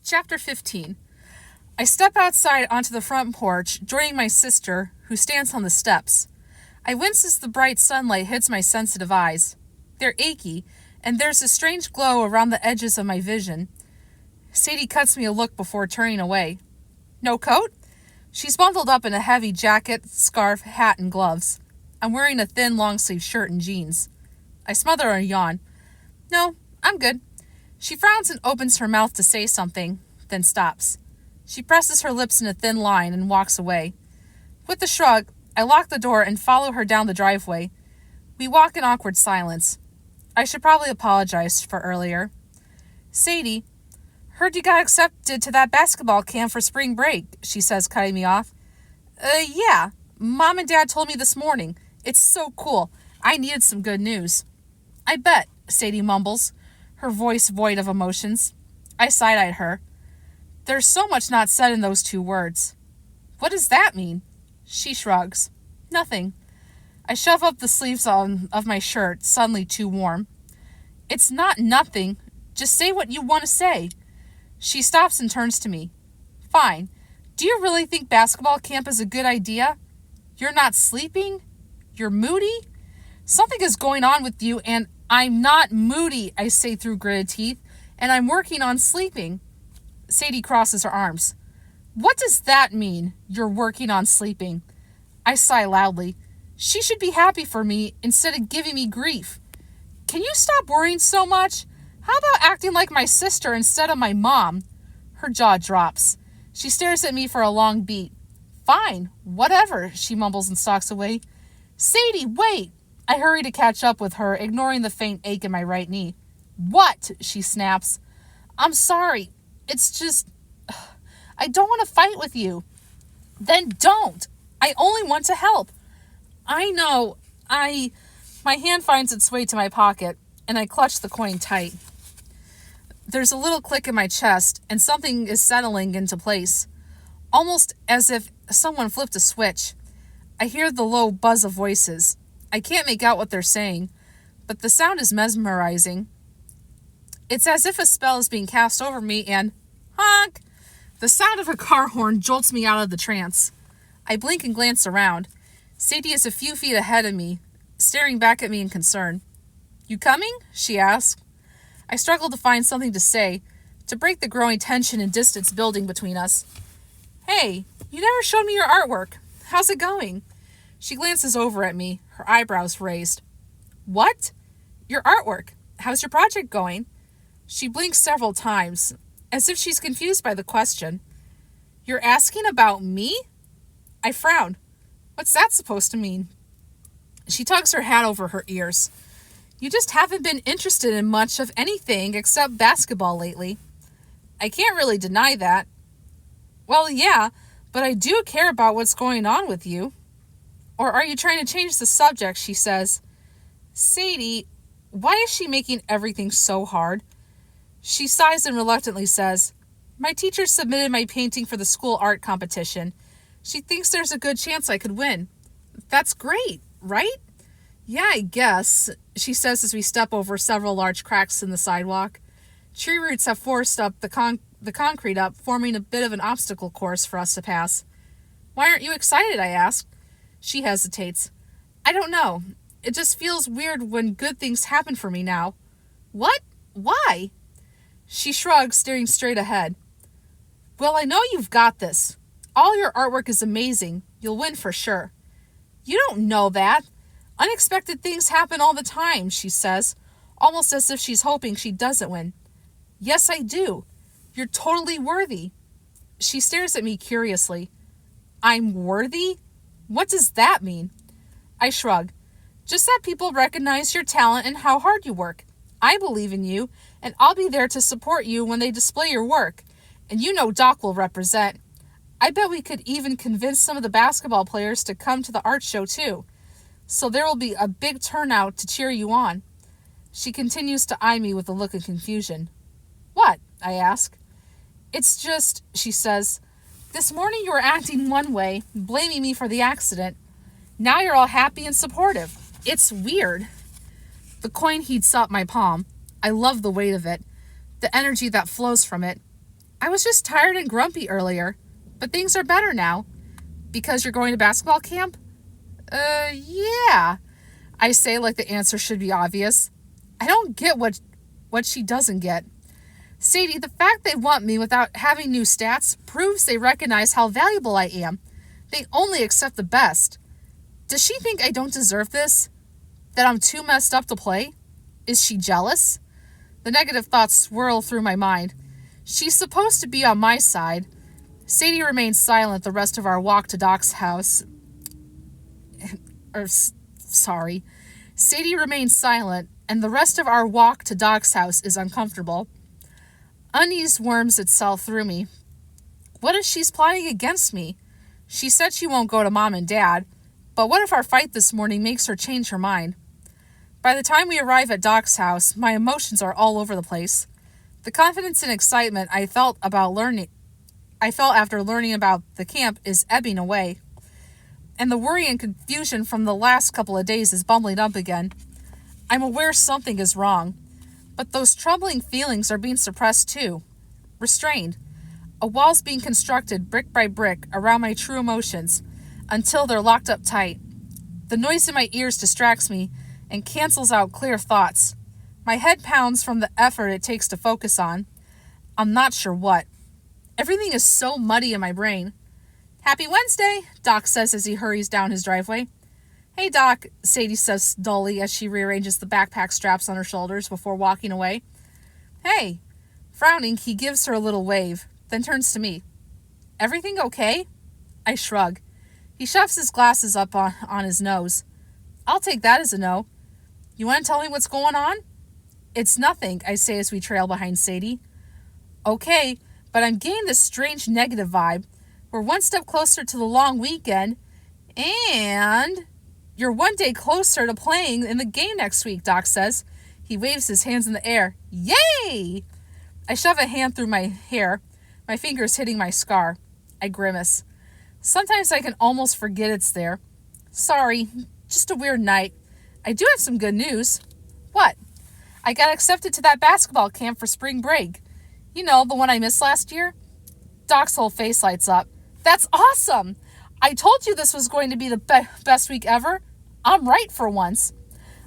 Chapter 15. I step outside onto the front porch, joining my sister, who stands on the steps. I wince as the bright sunlight hits my sensitive eyes. They're achy, and there's a strange glow around the edges of my vision. Sadie cuts me a look before turning away. No coat? She's bundled up in a heavy jacket, scarf, hat, and gloves. I'm wearing a thin long-sleeve shirt and jeans. I smother a yawn. No, I'm good. She frowns and opens her mouth to say something, then stops. She presses her lips in a thin line and walks away. With a shrug, I lock the door and follow her down the driveway. We walk in awkward silence. I should probably apologize for earlier. Sadie, heard you got accepted to that basketball camp for spring break, she says, cutting me off. Yeah. Mom and Dad told me this morning. It's so cool. I needed some good news. I bet, Sadie mumbles, her voice void of emotions. I side-eyed her. There's so much not said in those two words. What does that mean? She shrugs. Nothing. I shove up the sleeves of my shirt, suddenly too warm. It's not nothing. Just say what you want to say. She stops and turns to me. Fine. Do you really think basketball camp is a good idea? You're not sleeping? You're moody? Something is going on with you, and I'm not moody, I say through gritted teeth, and I'm working on sleeping. Sadie crosses her arms. What does that mean, you're working on sleeping? I sigh loudly. She should be happy for me instead of giving me grief. Can you stop worrying so much? How about acting like my sister instead of my mom? Her jaw drops. She stares at me for a long beat. Fine, whatever, she mumbles and stalks away. Sadie, wait! I hurry to catch up with her, ignoring the faint ache in my right knee. What? She snaps. I'm sorry. It's just... I don't want to fight with you. Then don't. I only want to help. I know. My hand finds its way to my pocket, and I clutch the coin tight. There's a little click in my chest, and something is settling into place. Almost as if someone flipped a switch. I hear the low buzz of voices. I can't make out what they're saying, but the sound is mesmerizing. It's as if a spell is being cast over me and... honk! The sound of a car horn jolts me out of the trance. I blink and glance around. Sadie is a few feet ahead of me, staring back at me in concern. You coming? She asks. I struggle to find something to say, to break the growing tension and distance building between us. Hey, you never showed me your artwork. How's it going? She glances over at me, her eyebrows raised. What? Your artwork. How's your project going? She blinks several times, as if she's confused by the question. You're asking about me? I frown. What's that supposed to mean? She tugs her hat over her ears. You just haven't been interested in much of anything except basketball lately. I can't really deny that. Well, yeah, but I do care about what's going on with you. Or are you trying to change the subject, she says. Sadie, why is she making everything so hard? She sighs and reluctantly says, my teacher submitted my painting for the school art competition. She thinks there's a good chance I could win. That's great, right? Yeah, I guess, she says as we step over several large cracks in the sidewalk. Tree roots have forced up the concrete up, forming a bit of an obstacle course for us to pass. Why aren't you excited, I ask. She hesitates. I don't know. It just feels weird when good things happen for me now. What? Why? She shrugs, staring straight ahead. Well, I know you've got this. All your artwork is amazing. You'll win for sure. You don't know that. Unexpected things happen all the time, she says, almost as if she's hoping she doesn't win. Yes, I do. You're totally worthy. She stares at me curiously. I'm worthy? What does that mean? I shrug. Just that people recognize your talent and how hard you work. I believe in you, and I'll be there to support you when they display your work. And you know Doc will represent. I bet we could even convince some of the basketball players to come to the art show too. So there will be a big turnout to cheer you on. She continues to eye me with a look of confusion. What? I ask. It's just, she says, this morning you were acting one way, blaming me for the accident. Now you're all happy and supportive. It's weird. The coin heats up my palm. I love the weight of it, the energy that flows from it. I was just tired and grumpy earlier, but things are better now. Because you're going to basketball camp? Yeah, I say like the answer should be obvious. I don't get what she doesn't get. Sadie, the fact they want me without having new stats proves they recognize how valuable I am. They only accept the best. Does she think I don't deserve this? That I'm too messed up to play? Is she jealous? The negative thoughts swirl through my mind. She's supposed to be on my side. Sadie remains silent the rest of our walk to Doc's house. Sadie remains silent, and the rest of our walk to Doc's house is uncomfortable. Unease worms itself through me. What if she's plotting against me? She said she won't go to Mom and Dad, but what if our fight this morning makes her change her mind? By the time we arrive at Doc's house, my emotions are all over the place. The confidence and excitement I felt after learning about the camp is ebbing away, and the worry and confusion from the last couple of days is bubbling up again. I'm aware something is wrong, but those troubling feelings are being suppressed too, restrained. A wall's being constructed brick by brick around my true emotions until they're locked up tight. The noise in my ears distracts me and cancels out clear thoughts. My head pounds from the effort it takes to focus on. I'm not sure what. Everything is so muddy in my brain. Happy Wednesday, Doc says as he hurries down his driveway. Hey, Doc, Sadie says dully as she rearranges the backpack straps on her shoulders before walking away. Hey. Frowning, he gives her a little wave, then turns to me. Everything okay? I shrug. He shoves his glasses up on his nose. I'll take that as a no. You want to tell me what's going on? It's nothing, I say as we trail behind Sadie. Okay, but I'm getting this strange negative vibe. We're one step closer to the long weekend, and you're one day closer to playing in the game next week, Doc says. He waves his hands in the air. Yay! I shove a hand through my hair, my fingers hitting my scar. I grimace. Sometimes I can almost forget it's there. Sorry, just a weird night. I do have some good news. What? I got accepted to that basketball camp for spring break. You know, the one I missed last year? Doc's whole face lights up. That's awesome! I told you this was going to be the best week ever. I'm right for once.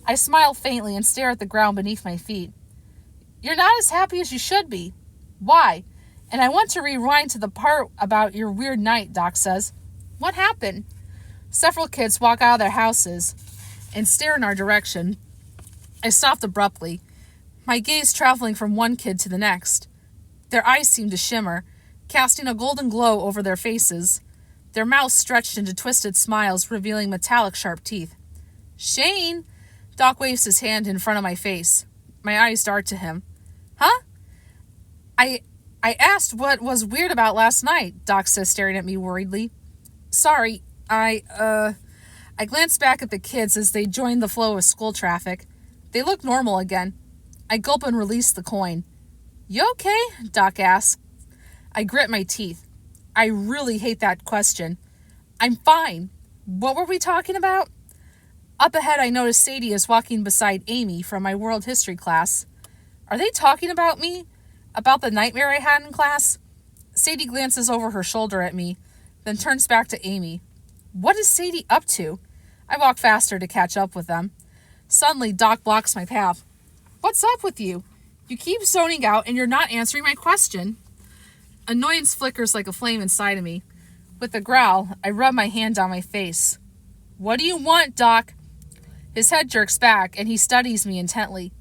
I smile faintly and stare at the ground beneath my feet. You're not as happy as you should be. Why? And I want to rewind to the part about your weird night, Doc says. What happened? Several kids walk out of their houses and stare in our direction. I stopped abruptly, my gaze traveling from one kid to the next. Their eyes seemed to shimmer, casting a golden glow over their faces. Their mouths stretched into twisted smiles, revealing metallic sharp teeth. Shane! Doc waves his hand in front of my face. My eyes dart to him. Huh? I asked what was weird about last night, Doc says, staring at me worriedly. Sorry, I glanced back at the kids as they joined the flow of school traffic. They look normal again. I gulp and release the coin. You okay? Doc asks. I grit my teeth. I really hate that question. I'm fine. What were we talking about? Up ahead, I notice Sadie is walking beside Amy from my world history class. Are they talking about me? About the nightmare I had in class? Sadie glances over her shoulder at me, then turns back to Amy. What is Sadie up to? I walk faster to catch up with them. Suddenly, Doc blocks my path. What's up with you? You keep zoning out and you're not answering my question. Annoyance flickers like a flame inside of me. With a growl, I rub my hand down my face. What do you want, Doc? His head jerks back and he studies me intently.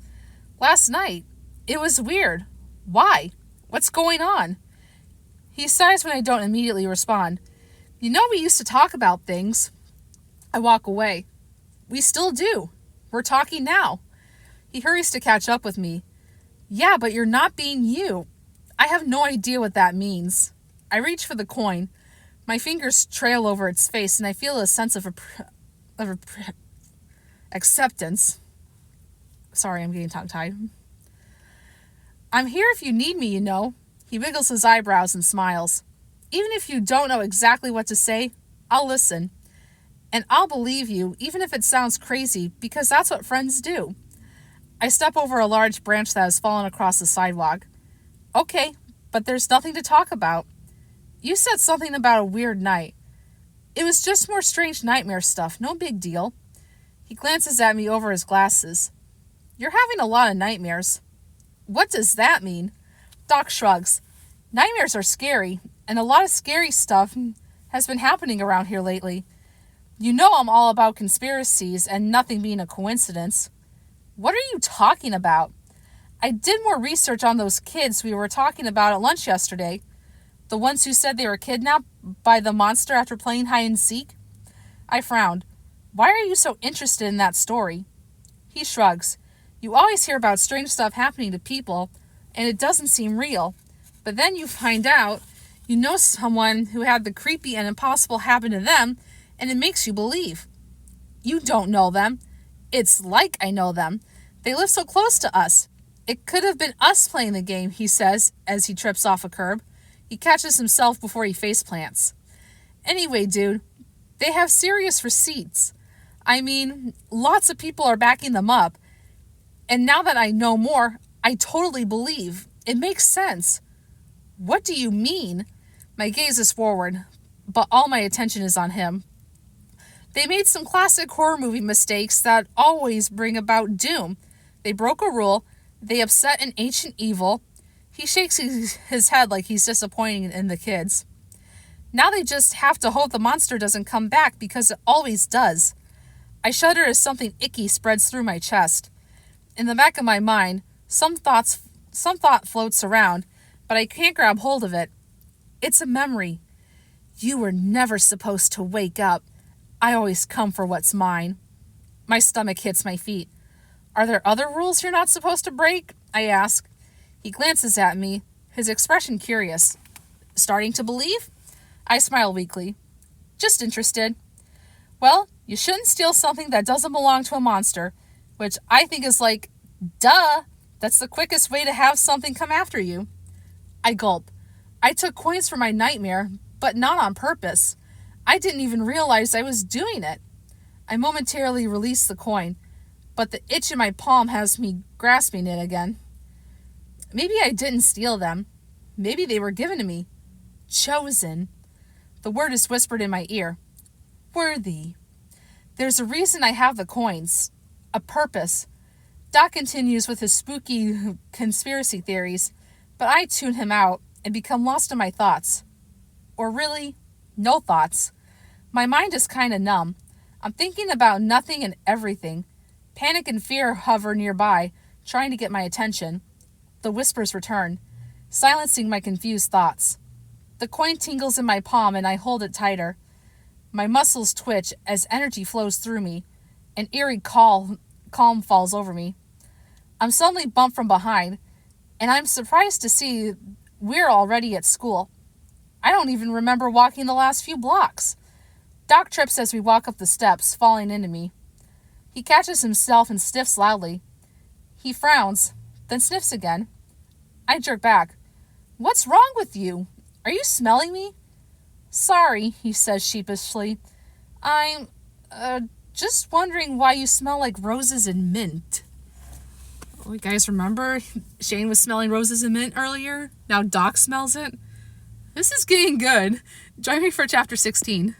Last night, it was weird. Why? What's going on? He sighs when I don't immediately respond. You know we used to talk about things. I walk away. We still do. We're talking now. He hurries to catch up with me. Yeah, but you're not being you. I have no idea what that means. I reach for the coin. My fingers trail over its face and I feel a sense of acceptance. Sorry, I'm getting tongue-tied. I'm here if you need me, you know. He wiggles his eyebrows and smiles. Even if you don't know exactly what to say, I'll listen. And I'll believe you, even if it sounds crazy, because that's what friends do. I step over a large branch that has fallen across the sidewalk. Okay, but there's nothing to talk about. You said something about a weird night. It was just more strange nightmare stuff, no big deal. He glances at me over his glasses. You're having a lot of nightmares. What does that mean? Doc shrugs. Nightmares are scary, and a lot of scary stuff has been happening around here lately. You know I'm all about conspiracies and nothing being a coincidence. What are you talking about? I did more research on those kids we were talking about at lunch yesterday. The ones who said they were kidnapped by the monster after playing hide and seek? I frowned. Why are you so interested in that story? He shrugs. You always hear about strange stuff happening to people, and it doesn't seem real. But then you find out you know someone who had the creepy and impossible happen to them, and it makes you believe. You don't know them. It's like I know them. They live so close to us. It could have been us playing the game, he says as he trips off a curb. He catches himself before he faceplants. Anyway, dude, they have serious receipts. I mean, lots of people are backing them up. And now that I know more, I totally believe. It makes sense. What do you mean? My gaze is forward, but all my attention is on him. They made some classic horror movie mistakes that always bring about doom. They broke a rule. They upset an ancient evil. He shakes his head like he's disappointed in the kids. Now they just have to hope the monster doesn't come back because it always does. I shudder as something icky spreads through my chest. In the back of my mind, some thought floats around, but I can't grab hold of it. It's a memory. You were never supposed to wake up. I always come for what's mine. My stomach hits my feet. Are there other rules you're not supposed to break? I ask. He glances at me, his expression curious. Starting to believe? I smile weakly. Just interested. Well, you shouldn't steal something that doesn't belong to a monster, which I think is like, duh, that's the quickest way to have something come after you. I gulp. I took coins for my nightmare, but not on purpose. I didn't even realize I was doing it. I momentarily release the coin, but the itch in my palm has me grasping it again. Maybe I didn't steal them. Maybe they were given to me. Chosen. The word is whispered in my ear. Worthy. There's a reason I have the coins. A purpose. Doc continues with his spooky conspiracy theories, but I tune him out and become lost in my thoughts. Or really, no thoughts. My mind is kind of numb. I'm thinking about nothing and everything. Panic and fear hover nearby, trying to get my attention. The whispers return, silencing my confused thoughts. The coin tingles in my palm and I hold it tighter. My muscles twitch as energy flows through me. An eerie calm falls over me. I'm suddenly bumped from behind, and I'm surprised to see we're already at school. I don't even remember walking the last few blocks. Doc trips as we walk up the steps, falling into me. He catches himself and sniffs loudly. He frowns, then sniffs again. I jerk back. What's wrong with you? Are you smelling me? Sorry, he says sheepishly. I'm, just wondering why you smell like roses and mint. Oh, you guys remember Shane was smelling roses and mint earlier? Now Doc smells it. This is getting good. Join me for chapter 16.